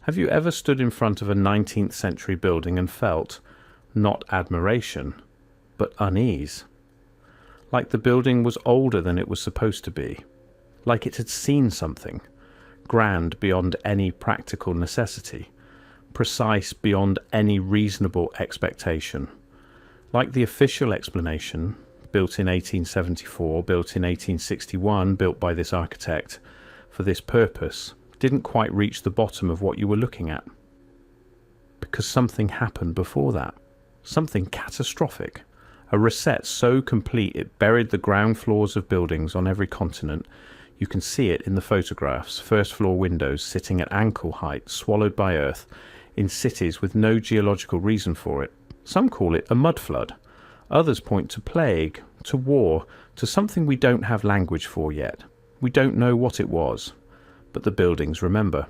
Have you ever stood in front of a 19th century building and felt, not admiration, but unease? Like the building was older than it was supposed to be. Like it had seen something, grand beyond any practical necessity, precise beyond any reasonable expectation. Like the official explanation, built in 1874, built in 1861, built by this architect for this purpose, didn't quite reach the bottom of what you were looking at. Because something happened before that. Something catastrophic. A reset so complete it buried the ground floors of buildings on every continent. You can see it in the photographs, first floor windows sitting at ankle height, swallowed by earth, in cities with no geological reason for it. Some call it a mud flood. Others point to plague, to war, to something we don't have language for yet. We don't know what it was. But the buildings remember.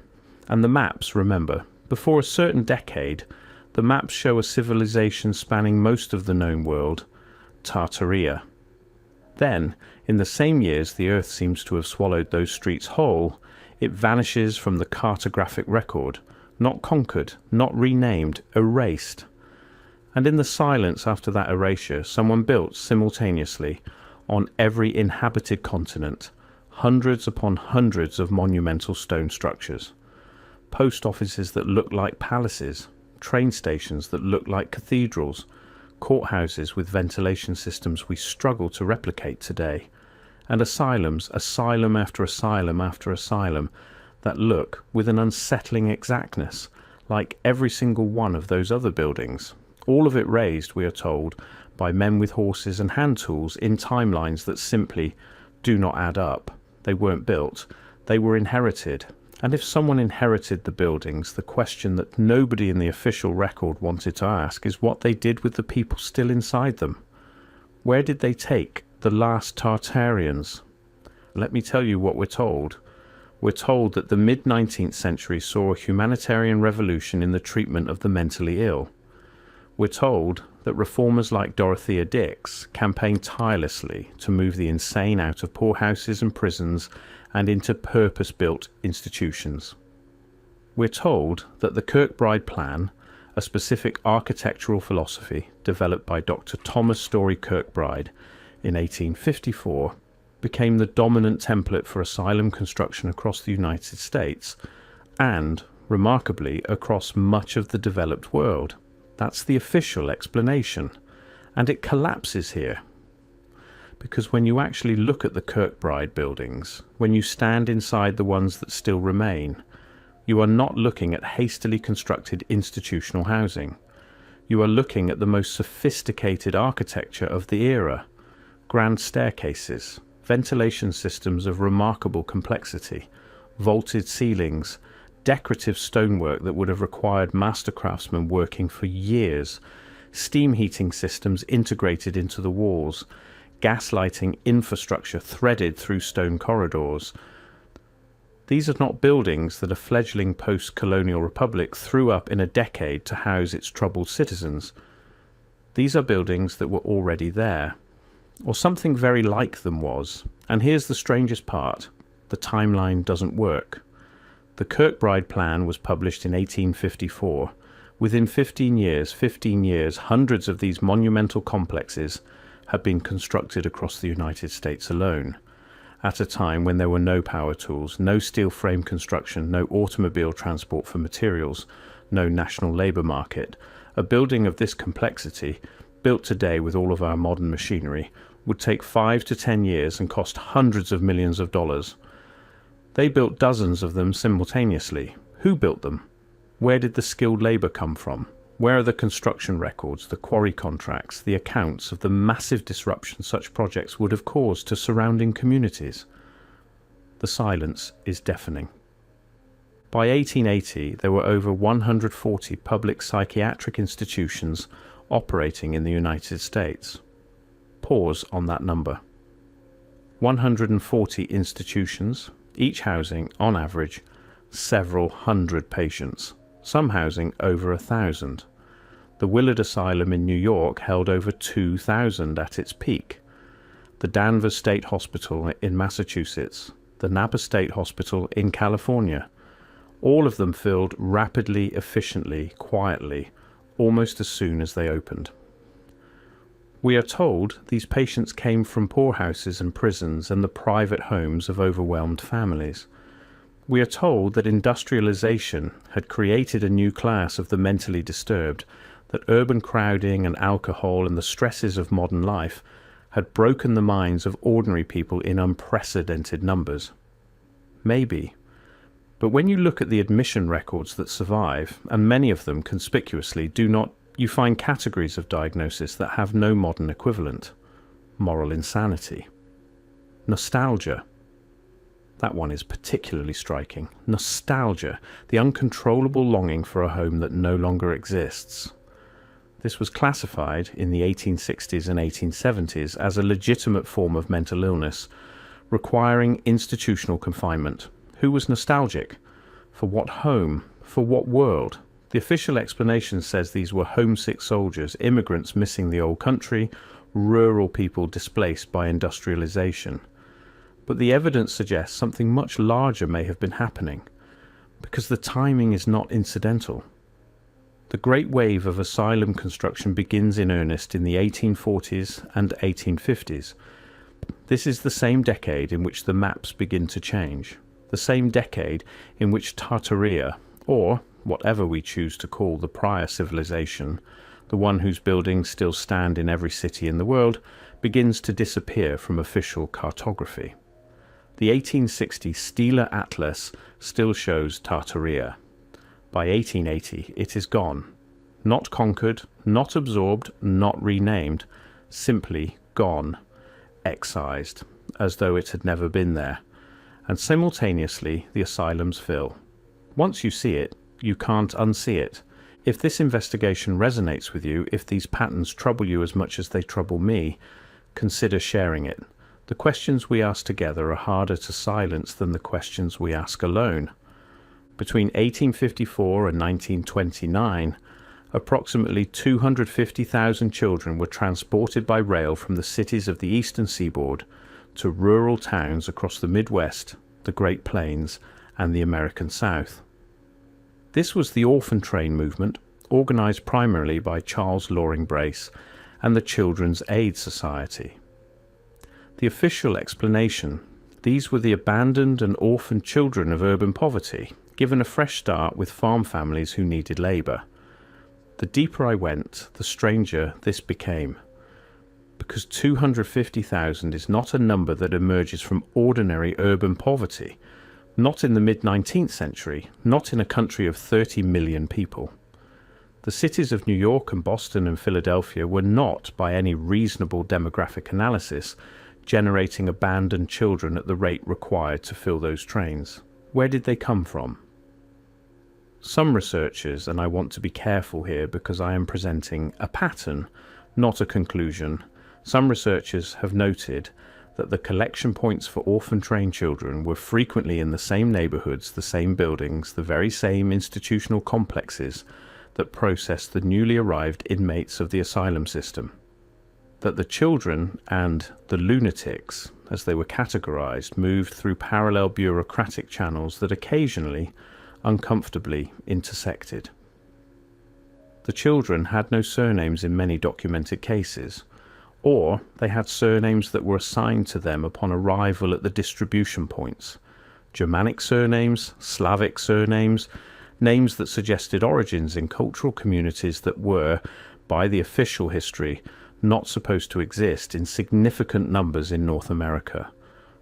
And the maps remember. Before a certain decade, the maps show a civilization spanning most of the known world, Tartaria. Then, in the same years the earth seems to have swallowed those streets whole, it vanishes from the cartographic record, not conquered, not renamed, erased. And in the silence after that erasure, someone built simultaneously, on every inhabited continent, hundreds upon hundreds of monumental stone structures. Post offices that look like palaces, train stations that look like cathedrals, courthouses with ventilation systems we struggle to replicate today, and asylums, asylum after asylum after asylum, that look, with an unsettling exactness, like every single one of those other buildings. All of it raised, we are told, by men with horses and hand tools in timelines that simply do not add up. They weren't built, they were inherited. And if someone inherited the buildings, the question that nobody in the official record wanted to ask is what they did with the people still inside them. Where did they take the last Tartarians? Let me tell you what we're told. We're told that the mid-19th century saw a humanitarian revolution in the treatment of the mentally ill. We're told that reformers like Dorothea Dix campaigned tirelessly to move the insane out of poorhouses and prisons and into purpose-built institutions. We're told that the Kirkbride Plan, a specific architectural philosophy developed by Dr. Thomas Story Kirkbride in 1854, became the dominant template for asylum construction across the United States and, remarkably, across much of the developed world. That's the official explanation, and it collapses here. Because when you actually look at the Kirkbride buildings, when you stand inside the ones that still remain, you are not looking at hastily constructed institutional housing. You are looking at the most sophisticated architecture of the era, grand staircases, ventilation systems of remarkable complexity, vaulted ceilings, decorative stonework that would have required master craftsmen working for years, steam heating systems integrated into the walls, gas lighting infrastructure threaded through stone corridors. These are not buildings that a fledgling post-colonial republic threw up in a decade to house its troubled citizens. These are buildings that were already there, or something very like them was. And here's the strangest part: the timeline doesn't work. The Kirkbride Plan was published in 1854. Within 15 years, hundreds of these monumental complexes had been constructed across the United States alone, at a time when there were no power tools, no steel frame construction, no automobile transport for materials, no national labour market. A building of this complexity, built today with all of our modern machinery, would take 5 to 10 years and cost hundreds of millions of dollars. They built dozens of them simultaneously. Who built them? Where did the skilled labour come from? Where are the construction records, the quarry contracts, the accounts of the massive disruption such projects would have caused to surrounding communities? The silence is deafening. By 1880, there were over 140 public psychiatric institutions operating in the United States. Pause on that number. 140 institutions, each housing, on average, several hundred patients, some housing over 1,000. The Willard Asylum in New York held over 2,000 at its peak. The Danvers State Hospital in Massachusetts, the Napa State Hospital in California, all of them filled rapidly, efficiently, quietly, almost as soon as they opened. We are told these patients came from poorhouses and prisons and the private homes of overwhelmed families. We are told that industrialization had created a new class of the mentally disturbed, that urban crowding and alcohol and the stresses of modern life had broken the minds of ordinary people in unprecedented numbers. Maybe. But when you look at the admission records that survive, and many of them conspicuously do not, you find categories of diagnosis that have no modern equivalent. Moral insanity. Nostalgia. That one is particularly striking. Nostalgia, the uncontrollable longing for a home that no longer exists. This was classified in the 1860s and 1870s as a legitimate form of mental illness, requiring institutional confinement. Who was nostalgic? For what home? For what world? The official explanation says these were homesick soldiers, immigrants missing the old country, rural people displaced by industrialization. But the evidence suggests something much larger may have been happening, because the timing is not incidental. The great wave of asylum construction begins in earnest in the 1840s and 1850s. This is the same decade in which the maps begin to change, the same decade in which Tartaria, or whatever we choose to call the prior civilization, the one whose buildings still stand in every city in the world, begins to disappear from official cartography. The 1860 Stela Atlas still shows Tartaria. By 1880 it is gone. Not conquered, not absorbed, not renamed, simply gone, excised, as though it had never been there. And simultaneously the asylums fill. Once you see it, you can't unsee it. If this investigation resonates with you, if these patterns trouble you as much as they trouble me, consider sharing it. The questions we ask together are harder to silence than the questions we ask alone. Between 1854 and 1929, approximately 250,000 children were transported by rail from the cities of the eastern seaboard to rural towns across the Midwest, the Great Plains, and the American South. This was the orphan train movement, organized primarily by Charles Loring Brace and the Children's Aid Society. The official explanation: these were the abandoned and orphaned children of urban poverty, given a fresh start with farm families who needed labor. The deeper I went, the stranger this became, because 250,000 is not a number that emerges from ordinary urban poverty, not in the mid-19th century, not in a country of 30 million people. The cities of New York and Boston and Philadelphia were not, by any reasonable demographic analysis, generating abandoned children at the rate required to fill those trains. Where did they come from? Some researchers, and I want to be careful here because I am presenting a pattern, not a conclusion, some researchers have noted that the collection points for orphan train children were frequently in the same neighborhoods, the same buildings, the very same institutional complexes that processed the newly arrived inmates of the asylum system. That the children and the lunatics, as they were categorized, moved through parallel bureaucratic channels that occasionally, uncomfortably, intersected. The children had no surnames in many documented cases, or they had surnames that were assigned to them upon arrival at the distribution points. Germanic surnames, Slavic surnames, names that suggested origins in cultural communities that were, by the official history, not supposed to exist in significant numbers in North America.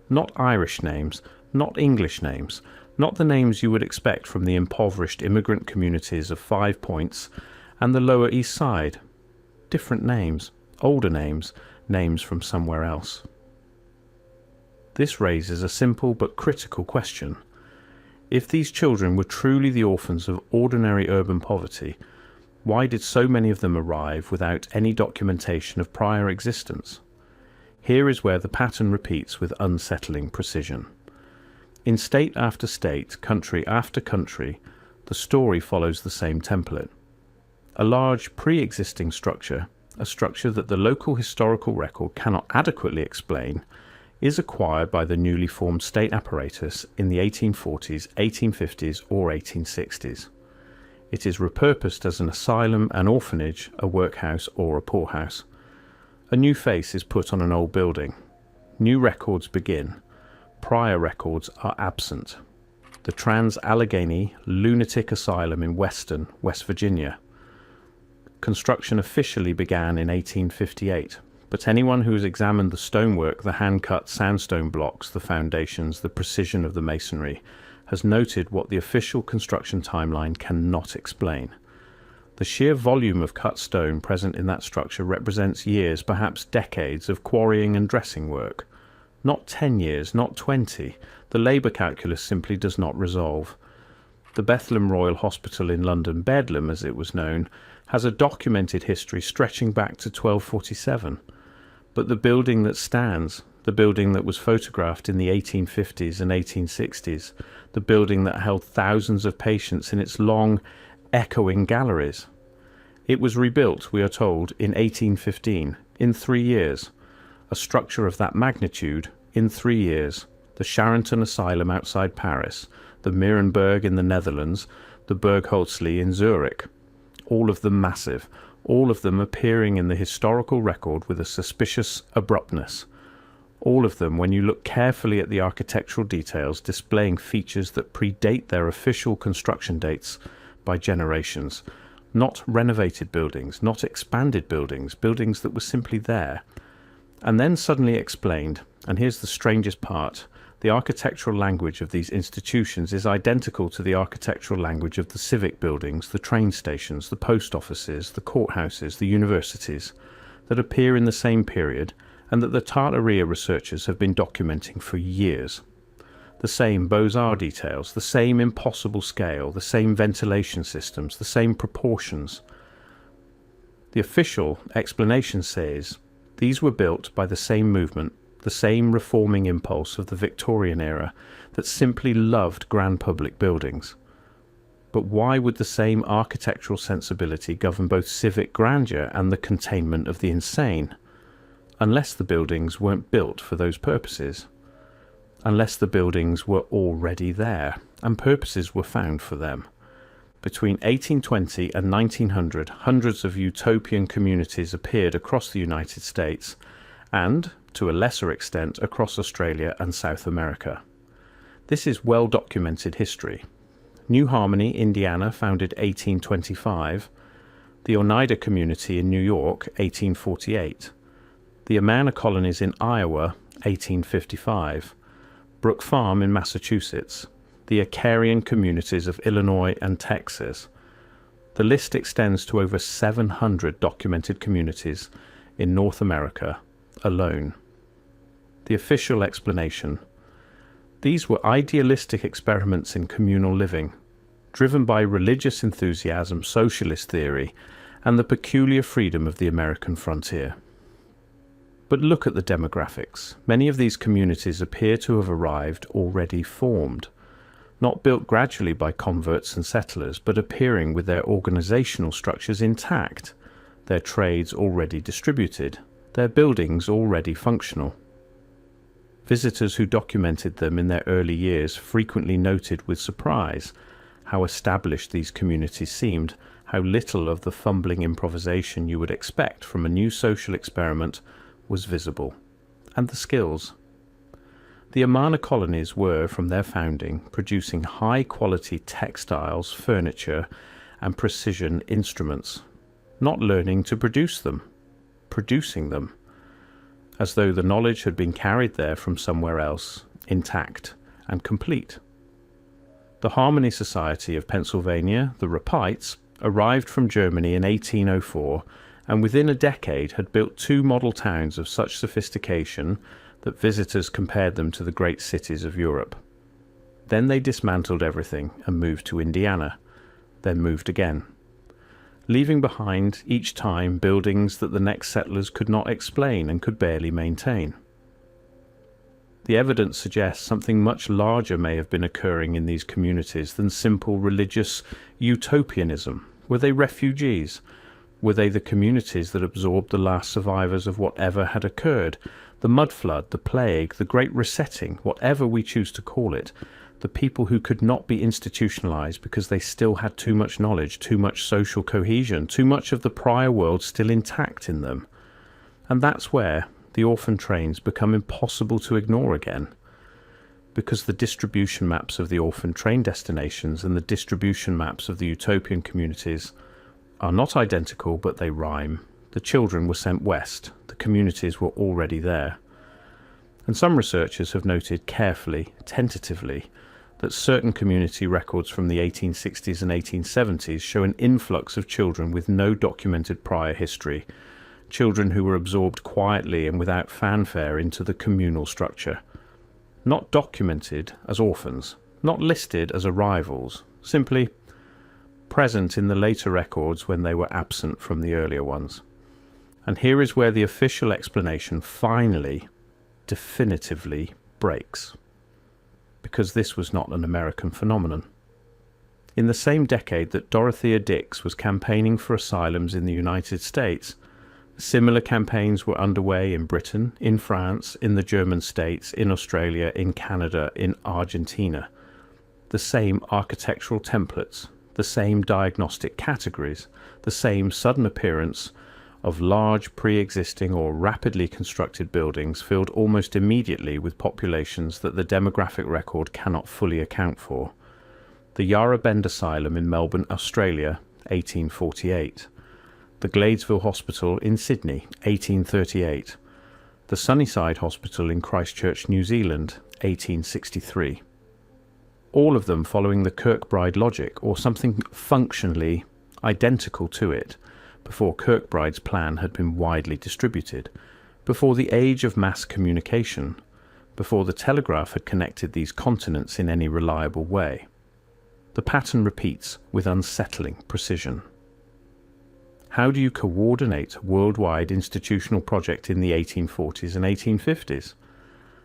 Not Irish names, not English names, not the names you would expect from the impoverished immigrant communities of 5 Points and the Lower East Side. Different names, older names, names from somewhere else. This raises a simple but critical question. If these children were truly the orphans of ordinary urban poverty, why did so many of them arrive without any documentation of prior existence? Here is where the pattern repeats with unsettling precision. In state after state, country after country, the story follows the same template. A large pre-existing structure, a structure that the local historical record cannot adequately explain, is acquired by the newly formed state apparatus in the 1840s, 1850s or 1860s. It is repurposed as an asylum, an orphanage, a workhouse or a poorhouse. A new face is put on an old building. New records begin. Prior records are absent. The Trans-Allegheny Lunatic Asylum in Weston, West Virginia. Construction officially began in 1858, but anyone who has examined the stonework, the hand-cut sandstone blocks, the foundations, the precision of the masonry, has noted what the official construction timeline cannot explain. The sheer volume of cut stone present in that structure represents years, perhaps decades, of quarrying and dressing work. Not 10 years, not 20. The labour calculus simply does not resolve. The Bethlehem Royal Hospital in London, Bedlam as it was known, has a documented history stretching back to 1247. But the building that stands, the building that was photographed in the 1850s and 1860s, the building that held thousands of patients in its long, echoing galleries. It was rebuilt, we are told, in 1815, in 3 years. A structure of that magnitude, in 3 years. The Charenton Asylum outside Paris, the Mirenberg in the Netherlands, the Bergholzli in Zurich. All of them massive, all of them appearing in the historical record with a suspicious abruptness. All of them, when you look carefully at the architectural details, displaying features that predate their official construction dates by generations. Not renovated buildings, not expanded buildings, buildings that were simply there. And then suddenly explained, and here's the strangest part, the architectural language of these institutions is identical to the architectural language of the civic buildings, the train stations, the post offices, the courthouses, the universities, that appear in the same period and that the Tartaria researchers have been documenting for years. The same Beaux-Arts details, the same impossible scale, the same ventilation systems, the same proportions. The official explanation says these were built by the same movement, the same reforming impulse of the Victorian era that simply loved grand public buildings. But why would the same architectural sensibility govern both civic grandeur and the containment of the insane? Unless the buildings weren't built for those purposes. Unless the buildings were already there, and purposes were found for them. Between 1820 and 1900, hundreds of utopian communities appeared across the United States, and, to a lesser extent, across Australia and South America. This is well-documented history. New Harmony, Indiana, founded 1825. The Oneida Community in New York, 1848. The Amana Colonies in Iowa, 1855. Brook Farm in Massachusetts. The Acarian communities of Illinois and Texas. The list extends to over 700 documented communities in North America alone. The official explanation. These were idealistic experiments in communal living, driven by religious enthusiasm, socialist theory, and the peculiar freedom of the American frontier. But look at the demographics. Many of these communities appear to have arrived already formed, not built gradually by converts and settlers, but appearing with their organizational structures intact, their trades already distributed, their buildings already functional. Visitors who documented them in their early years frequently noted with surprise how established these communities seemed, how little of the fumbling improvisation you would expect from a new social experiment was visible, and the skills. The Amana colonies were, from their founding, producing high-quality textiles, furniture, and precision instruments, not learning to produce them, producing them, as though the knowledge had been carried there from somewhere else, intact and complete. The Harmony Society of Pennsylvania, the Rapites, arrived from Germany in 1804 and within a decade had built 2 model towns of such sophistication that visitors compared them to the great cities of Europe. Then they dismantled everything and moved to Indiana, then moved again, leaving behind each time buildings that the next settlers could not explain and could barely maintain. The evidence suggests something much larger may have been occurring in these communities than simple religious utopianism. Were they refugees? Were they the communities that absorbed the last survivors of whatever had occurred, The mud flood, the plague, the great resetting, whatever we choose to call it, the people who could not be institutionalized because they still had too much knowledge, too much social cohesion, too much of the prior world still intact in them. And that's where the orphan trains become impossible to ignore again, because the distribution maps of the orphan train destinations and the distribution maps of the utopian communities are not identical, but they rhyme. The children were sent west, the communities were already there. And some researchers have noted carefully, tentatively, that certain community records from the 1860s and 1870s show an influx of children with no documented prior history, children who were absorbed quietly and without fanfare into the communal structure. Not documented as orphans, not listed as arrivals, simply present in the later records when they were absent from the earlier ones. And here is where the official explanation finally, definitively breaks. Because this was not an American phenomenon. In the same decade that Dorothea Dix was campaigning for asylums in the United States, similar campaigns were underway in Britain, in France, in the German states, in Australia, in Canada, in Argentina. The same architectural templates, the same diagnostic categories, the same sudden appearance of large pre-existing or rapidly constructed buildings filled almost immediately with populations that the demographic record cannot fully account for. The Yarra Bend Asylum in Melbourne, Australia, 1848. The Gladesville Hospital in Sydney, 1838. The Sunnyside Hospital in Christchurch, New Zealand, 1863. All of them following the Kirkbride logic, or something functionally identical to it, before Kirkbride's plan had been widely distributed, before the age of mass communication, before the telegraph had connected these continents in any reliable way. The pattern repeats with unsettling precision. How do you coordinate a worldwide institutional project in the 1840s and 1850s?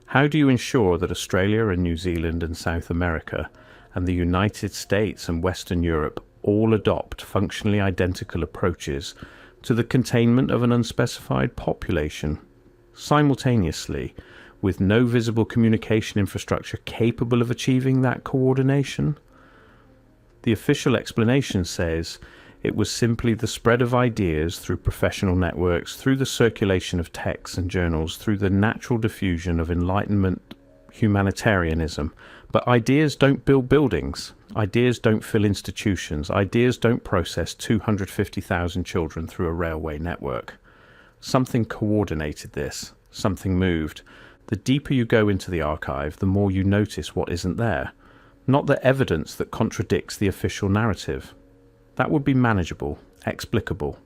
How do you ensure that Australia and New Zealand and South America and the United States and Western Europe all adopt functionally identical approaches to the containment of an unspecified population, simultaneously, with no visible communication infrastructure capable of achieving that coordination? The official explanation says it was simply the spread of ideas through professional networks, through the circulation of texts and journals, through the natural diffusion of Enlightenment humanitarianism. But ideas don't build buildings. Ideas don't fill institutions. Ideas don't process 250,000 children through a railway network. Something coordinated this. Something moved. The deeper you go into the archive, the more you notice what isn't there. Not the evidence that contradicts the official narrative. That would be manageable, explicable.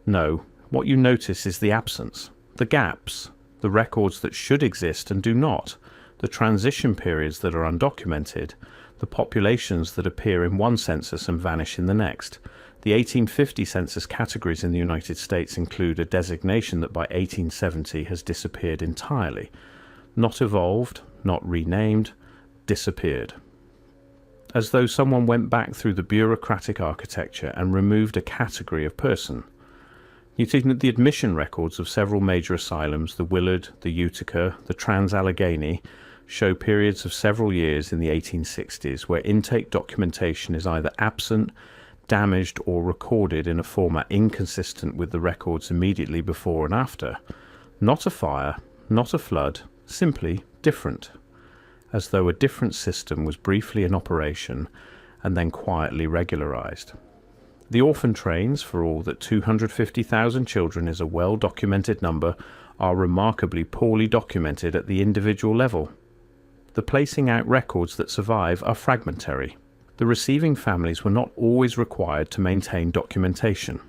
No, what you notice is the absence, the gaps, the records that should exist and do not, the transition periods that are undocumented, the populations that appear in one census and vanish in the next. The 1850 census categories in the United States include a designation that by 1870 has disappeared entirely. Not evolved, not renamed, disappeared. As though someone went back through the bureaucratic architecture and removed a category of person. You've seen the admission records of several major asylums, the Willard, the Utica, the Trans-Allegheny, show periods of several years in the 1860s where intake documentation is either absent, damaged, or recorded in a format inconsistent with the records immediately before and after. Not a fire, not a flood, simply different, as though a different system was briefly in operation and then quietly regularized. The orphan trains, for all that 250,000 children is a well-documented number, are remarkably poorly documented at the individual level. The placing out records that survive are fragmentary. The receiving families were not always required to maintain documentation.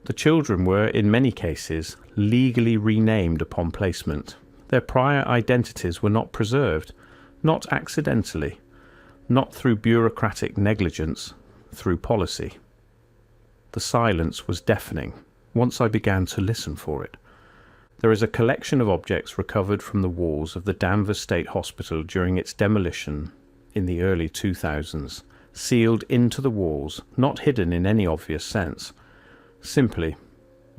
The children were, in many cases, legally renamed upon placement. Their prior identities were not preserved, not accidentally, not through bureaucratic negligence, through policy. The silence was deafening, once I began to listen for it. There is a collection of objects recovered from the walls of the Danvers State Hospital during its demolition in the early 2000s, sealed into the walls, not hidden in any obvious sense, simply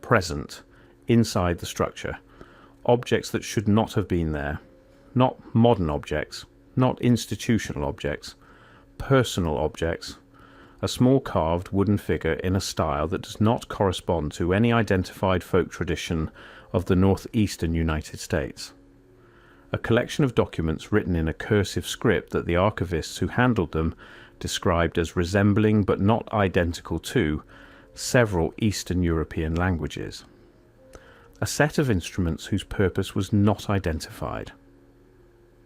present inside the structure. objects that should not have been there. Not modern objects, not institutional objects, personal objects. A small carved wooden figure in a style that does not correspond to any identified folk tradition of the northeastern United States. A collection of documents written in a cursive script that the archivists who handled them described as resembling but not identical to several Eastern European languages. A set of instruments whose purpose was not identified.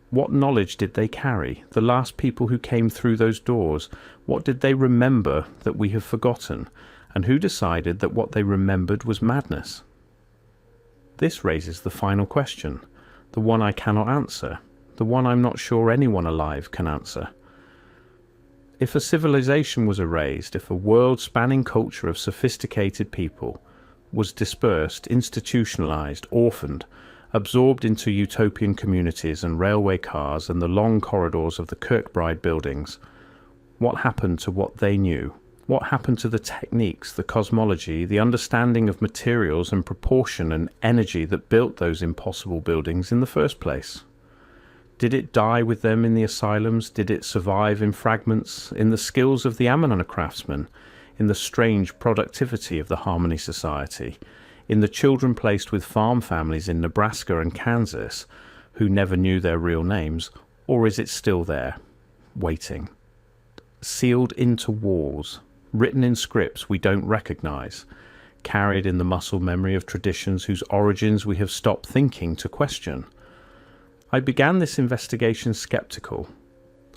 What knowledge did they carry, the last people who came through those doors? What did they remember that we have forgotten? And who decided that what they remembered was madness? This raises the final question, the one I cannot answer, the one I'm not sure anyone alive can answer. If a civilization was erased, if a world-spanning culture of sophisticated people was dispersed, institutionalized, orphaned, absorbed into utopian communities and railway cars and the long corridors of the Kirkbride buildings, what happened to what they knew? What happened to the techniques, the cosmology, the understanding of materials and proportion and energy that built those impossible buildings in the first place? Did it die with them in the asylums? Did it survive in fragments, in the skills of the Amazon craftsmen, in the strange productivity of the Harmony Society, in the children placed with farm families in Nebraska and Kansas who never knew their real names? Or is it still there, waiting, sealed into walls, written in scripts we don't recognize, carried in the muscle memory of traditions whose origins we have stopped thinking to question? I began this investigation skeptical.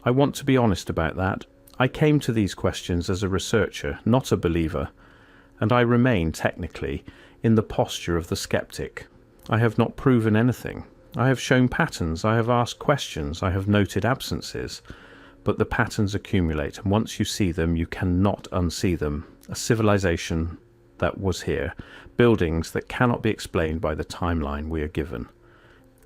I want to be honest about that. I came to these questions as a researcher, not a believer, and I remain, technically, in the posture of the skeptic. I have not proven anything. I have shown patterns, I have asked questions, I have noted absences, but the patterns accumulate, and once you see them, you cannot unsee them. A civilization that was here, buildings that cannot be explained by the timeline we are given,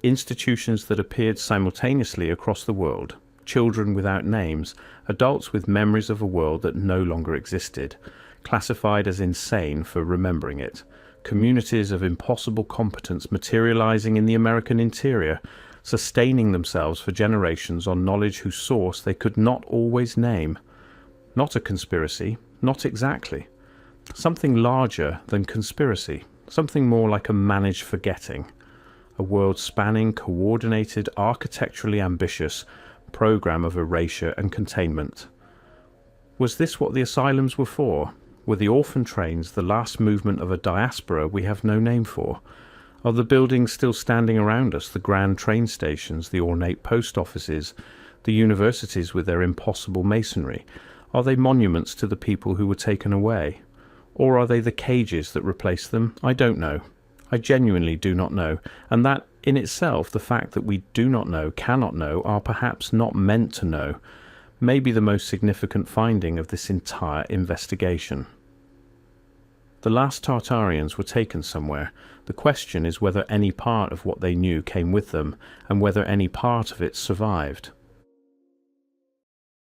institutions that appeared simultaneously across the world, children without names, adults with memories of a world that no longer existed, classified as insane for remembering it, communities of impossible competence materializing in the American interior, sustaining themselves for generations on knowledge whose source they could not always name. Not a conspiracy, not exactly. Something larger than conspiracy, something more like a managed forgetting. A world-spanning, coordinated, architecturally ambitious program of erasure and containment. Was this what the asylums were for? Were the orphan trains the last movement of a diaspora we have no name for? Are the buildings still standing around us, the grand train stations, the ornate post offices, the universities with their impossible masonry? Are they monuments to the people who were taken away? Or are they the cages that replaced them? I don't know. I genuinely do not know, and that in itself, the fact that we do not know, cannot know, are perhaps not meant to know, may be the most significant finding of this entire investigation. The last Tartarians were taken somewhere. The question is whether any part of what they knew came with them, and whether any part of it survived.